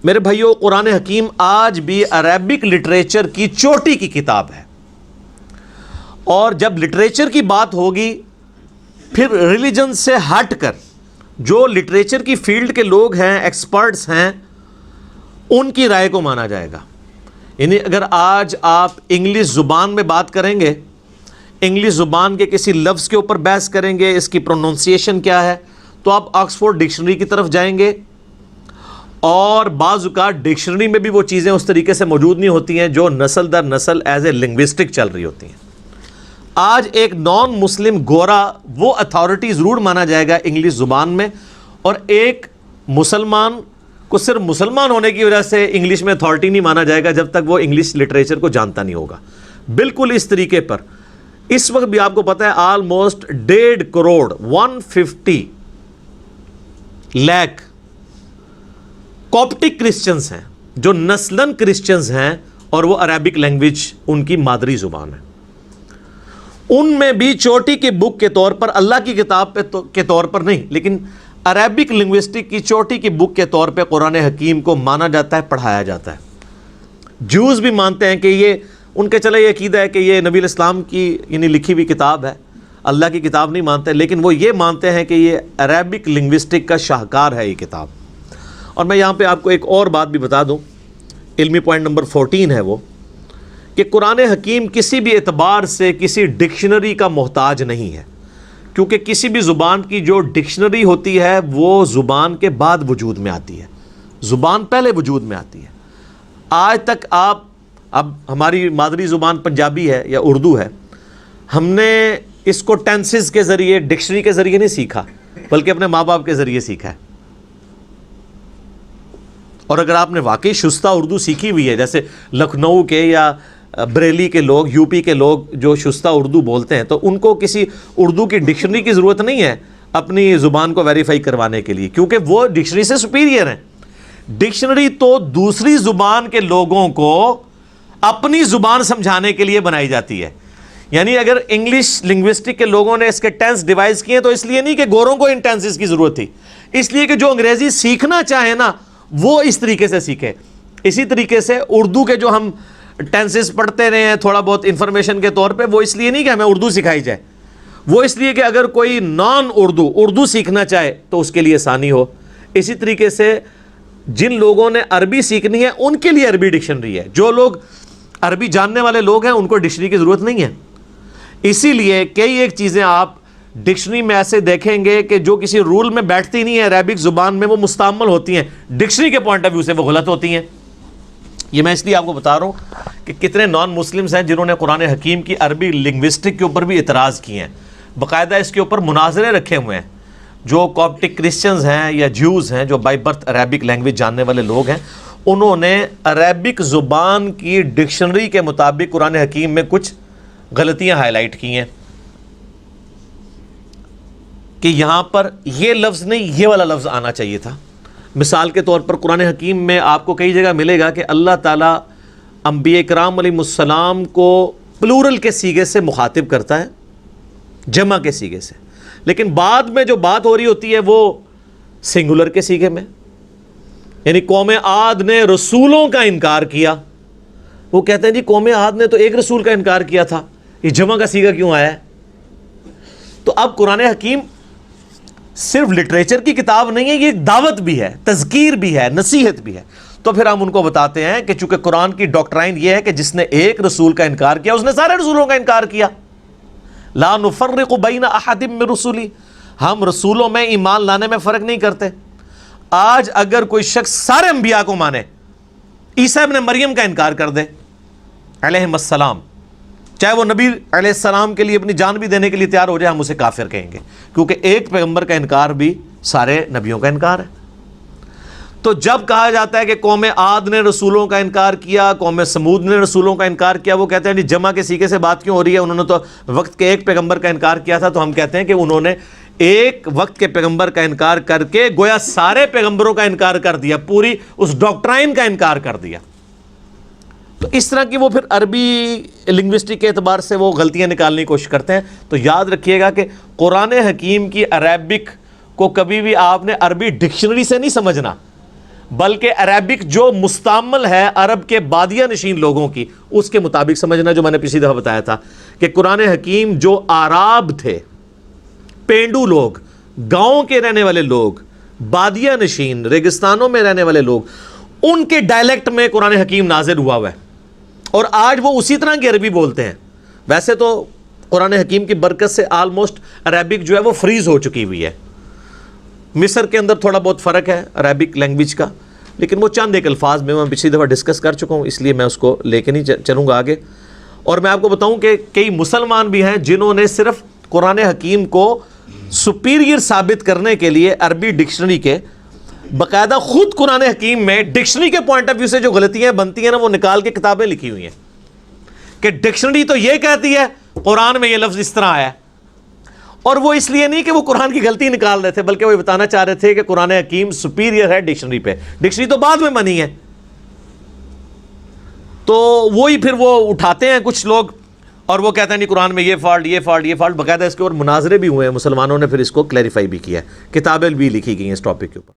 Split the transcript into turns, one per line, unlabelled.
میرے بھائیوں، قرآن حکیم آج بھی عربک لٹریچر کی چوٹی کی کتاب ہے، اور جب لٹریچر کی بات ہوگی پھر ریلیجن سے ہٹ کر جو لٹریچر کی فیلڈ کے لوگ ہیں، ایکسپرٹس ہیں، ان کی رائے کو مانا جائے گا۔ یعنی اگر آج آپ انگلش زبان میں بات کریں گے، انگلش زبان کے کسی لفظ کے اوپر بحث کریں گے، اس کی پروننسیشن کیا ہے، تو آپ آکسفورڈ ڈکشنری کی طرف جائیں گے، اور بعض اوقات ڈکشنری میں بھی وہ چیزیں اس طریقے سے موجود نہیں ہوتی ہیں جو نسل در نسل ایز اے لنگوسٹک چل رہی ہوتی ہیں۔ آج ایک نان مسلم گورا وہ اتھارٹی ضرور مانا جائے گا انگلش زبان میں، اور ایک مسلمان کو صرف مسلمان ہونے کی وجہ سے انگلش میں اتھارٹی نہیں مانا جائے گا جب تک وہ انگلش لٹریچر کو جانتا نہیں ہوگا۔ بالکل اس طریقے پر اس وقت بھی آپ کو پتہ ہے آلموسٹ 1.5 کروڑ 150 لاکھ کوپٹک کرسچنز ہیں جو نسلاً کرسچنز ہیں، اور وہ عربک لینگویج ان کی مادری زبان ہے۔ ان میں بھی چوٹی کے بک کے طور پر، اللہ کی کتاب کے طور پر نہیں، لیکن عربک لنگوسٹک کی چوٹی کی بک کے طور پہ قرآن حکیم کو مانا جاتا ہے، پڑھایا جاتا ہے۔ جوز بھی مانتے ہیں کہ یہ ان کے چلے یہ عقیدہ ہے کہ یہ نبی الاسلام کی یعنی لکھی ہوئی کتاب ہے، اللہ کی کتاب نہیں مانتے، لیکن وہ یہ مانتے ہیں کہ یہ عربک لنگوسٹک کا شاہکار ہے یہ کتاب۔ اور میں یہاں پہ آپ کو ایک اور بات بھی بتا دوں، علمی پوائنٹ نمبر 14 ہے وہ، کہ قرآن حکیم کسی بھی اعتبار سے کسی ڈکشنری کا محتاج نہیں ہے، کیونکہ کسی بھی زبان کی جو ڈکشنری ہوتی ہے وہ زبان کے بعد وجود میں آتی ہے، زبان پہلے وجود میں آتی ہے۔ آج تک آپ، اب ہماری مادری زبان پنجابی ہے یا اردو ہے، ہم نے اس کو ٹینسز کے ذریعے، ڈکشنری کے ذریعے نہیں سیکھا، بلکہ اپنے ماں باپ کے ذریعے سیکھا ہے۔ اور اگر آپ نے واقعی شستہ اردو سیکھی ہوئی ہے، جیسے لکھنؤ کے یا بریلی کے لوگ، یو پی کے لوگ جو شستہ اردو بولتے ہیں، تو ان کو کسی اردو کی ڈکشنری کی ضرورت نہیں ہے اپنی زبان کو ویریفائی کروانے کے لیے، کیونکہ وہ ڈکشنری سے سپیریئر ہیں۔ ڈکشنری تو دوسری زبان کے لوگوں کو اپنی زبان سمجھانے کے لیے بنائی جاتی ہے۔ یعنی اگر انگلش لنگوسٹک کے لوگوں نے اس کے ٹینس ڈیوائز کیے تو اس لیے نہیں کہ گوروں کو ان ٹینسز کی ضرورت تھی، اس لیے کہ جو انگریزی سیکھنا چاہے نا وہ اس طریقے سے سیکھے۔ اسی طریقے سے اردو کے جو ہم ٹینسز پڑھتے رہے ہیں تھوڑا بہت انفارمیشن کے طور پہ، وہ اس لیے نہیں کہ ہمیں اردو سکھائی جائے، وہ اس لیے کہ اگر کوئی نان اردو سیکھنا چاہے تو اس کے لیے آسانی ہو۔ اسی طریقے سے جن لوگوں نے عربی سیکھنی ہے ان کے لیے عربی ڈکشنری ہے، جو لوگ عربی جاننے والے لوگ ہیں ان کو ڈکشنری کی ضرورت نہیں ہے۔ اسی لیے کئی ایک چیزیں آپ ڈکشنری میں ایسے دیکھیں گے کہ جو کسی رول میں بیٹھتی نہیں ہے عربک زبان میں، وہ مستعمل ہوتی ہیں، ڈکشنری کے پوائنٹ آف ویو سے وہ غلط ہوتی ہیں۔ یہ میں اس لیے آپ کو بتا رہا ہوں کہ کتنے نان مسلمز ہیں جنہوں نے قرآن حکیم کی عربی لنگوسٹک کے اوپر بھی اعتراض کیے ہیں، باقاعدہ اس کے اوپر مناظرے رکھے ہوئے ہیں۔ جو کوپٹک کرسچنز ہیں یا جیوز ہیں جو بائی برتھ عربک لینگویج جاننے والے لوگ ہیں، انہوں نے عربک زبان کی ڈکشنری کے مطابق قرآن حکیم میں کچھ غلطیاں ہائی لائٹ کی ہیں کہ یہاں پر یہ لفظ نہیں یہ والا لفظ آنا چاہیے تھا۔ مثال کے طور پر قرآن حکیم میں آپ کو کئی جگہ ملے گا کہ اللہ تعالیٰ انبیاء کرام علیہ السلام کو پلورل کے سیغے سے مخاطب کرتا ہے، جمع کے سیغے سے، لیکن بعد میں جو بات ہو رہی ہوتی ہے وہ سنگولر کے سیغے میں۔ یعنی قوم عاد نے رسولوں کا انکار کیا، وہ کہتے ہیں جی قوم عاد نے تو ایک رسول کا انکار کیا تھا، یہ جمع کا سیغہ کیوں آیا ہے؟ تو اب قرآن حکیم صرف لٹریچر کی کتاب نہیں ہے، یہ ایک دعوت بھی ہے، تذکیر بھی ہے، نصیحت بھی ہے۔ تو پھر ہم ان کو بتاتے ہیں کہ چونکہ قرآن کی ڈاکٹرائن یہ ہے کہ جس نے ایک رسول کا انکار کیا اس نے سارے رسولوں کا انکار کیا۔ لا نفرق بین احد من رسلی، ہم رسولوں میں ایمان لانے میں فرق نہیں کرتے۔ آج اگر کوئی شخص سارے انبیاء کو مانے، عیسیٰ ابن مریم کا انکار کر دے علیہم السلام، چاہے وہ نبی علیہ السلام کے لیے اپنی جان بھی دینے کے لیے تیار ہو جائے، ہم اسے کافر کہیں گے، کیونکہ ایک پیغمبر کا انکار بھی سارے نبیوں کا انکار ہے۔ تو جب کہا جاتا ہے کہ قوم عاد نے رسولوں کا انکار کیا، قوم سمود نے رسولوں کا انکار کیا، وہ کہتے ہیں جی جمع کے سیغے سے بات کیوں ہو رہی ہے، انہوں نے تو وقت کے ایک پیغمبر کا انکار کیا تھا۔ تو ہم کہتے ہیں کہ انہوں نے ایک وقت کے پیغمبر کا انکار کر کے گویا سارے پیغمبروں کا انکار کر دیا، پوری اس ڈاکٹرائن کا انکار کر دیا۔ تو اس طرح کی وہ پھر عربی لنگوسٹک کے اعتبار سے وہ غلطیاں نکالنے کی کوشش کرتے ہیں۔ تو یاد رکھیے گا کہ قرآن حکیم کی عربک کو کبھی بھی آپ نے عربی ڈکشنری سے نہیں سمجھنا، بلکہ عربک جو مستعمل ہے عرب کے بادیہ نشین لوگوں کی، اس کے مطابق سمجھنا، جو میں نے پچھلی دفعہ بتایا تھا کہ قرآن حکیم جو آراب تھے، پینڈو لوگ، گاؤں کے رہنے والے لوگ، بادیہ نشین ریگستانوں میں رہنے والے لوگ، ان کے ڈائلیکٹ میں قرآن حکیم نازل ہوا ہے، اور آج وہ اسی طرح کی عربی بولتے ہیں۔ ویسے تو قرآن حکیم کی برکت سے آلموسٹ عربک جو ہے وہ فریز ہو چکی ہوئی ہے۔ مصر کے اندر تھوڑا بہت فرق ہے عربک لینگویج کا، لیکن وہ چند ایک الفاظ میں پچھلی دفعہ ڈسکس کر چکا ہوں، اس لیے میں اس کو لے کے نہیں چلوں گا آگے۔ اور میں آپ کو بتاؤں کہ کئی مسلمان بھی ہیں جنہوں نے صرف قرآن حکیم کو سپیریئر ثابت کرنے کے لیے عربی ڈکشنری کے باقاعدہ خود قرآن حکیم میں ڈکشنری کے پوائنٹ آف ویو سے جو غلطیاں بنتی ہیں نا، وہ نکال کے کتابیں لکھی ہوئی ہیں کہ ڈکشنری تو یہ کہتی ہے قرآن میں یہ لفظ اس طرح آیا ہے۔ اور وہ اس لیے نہیں کہ وہ قرآن کی غلطی نکال رہے تھے، بلکہ وہ بتانا چاہ رہے تھے کہ قرآن حکیم سپیریئر ہے ڈکشنری پہ، ڈکشنری تو بعد میں بنی ہے۔ تو وہی پھر وہ اٹھاتے ہیں کچھ لوگ اور وہ کہتے ہیں نہیں قرآن میں یہ فالٹ، یہ فالٹ، یہ فالٹ، باقاعدہ اس کے اور مناظرے بھی ہوئے ہیں، مسلمانوں نے پھر اس کو کلیریفائی بھی کیا ہے، کتابیں بھی لکھی گئی ہیں اس ٹاپک کے اوپر۔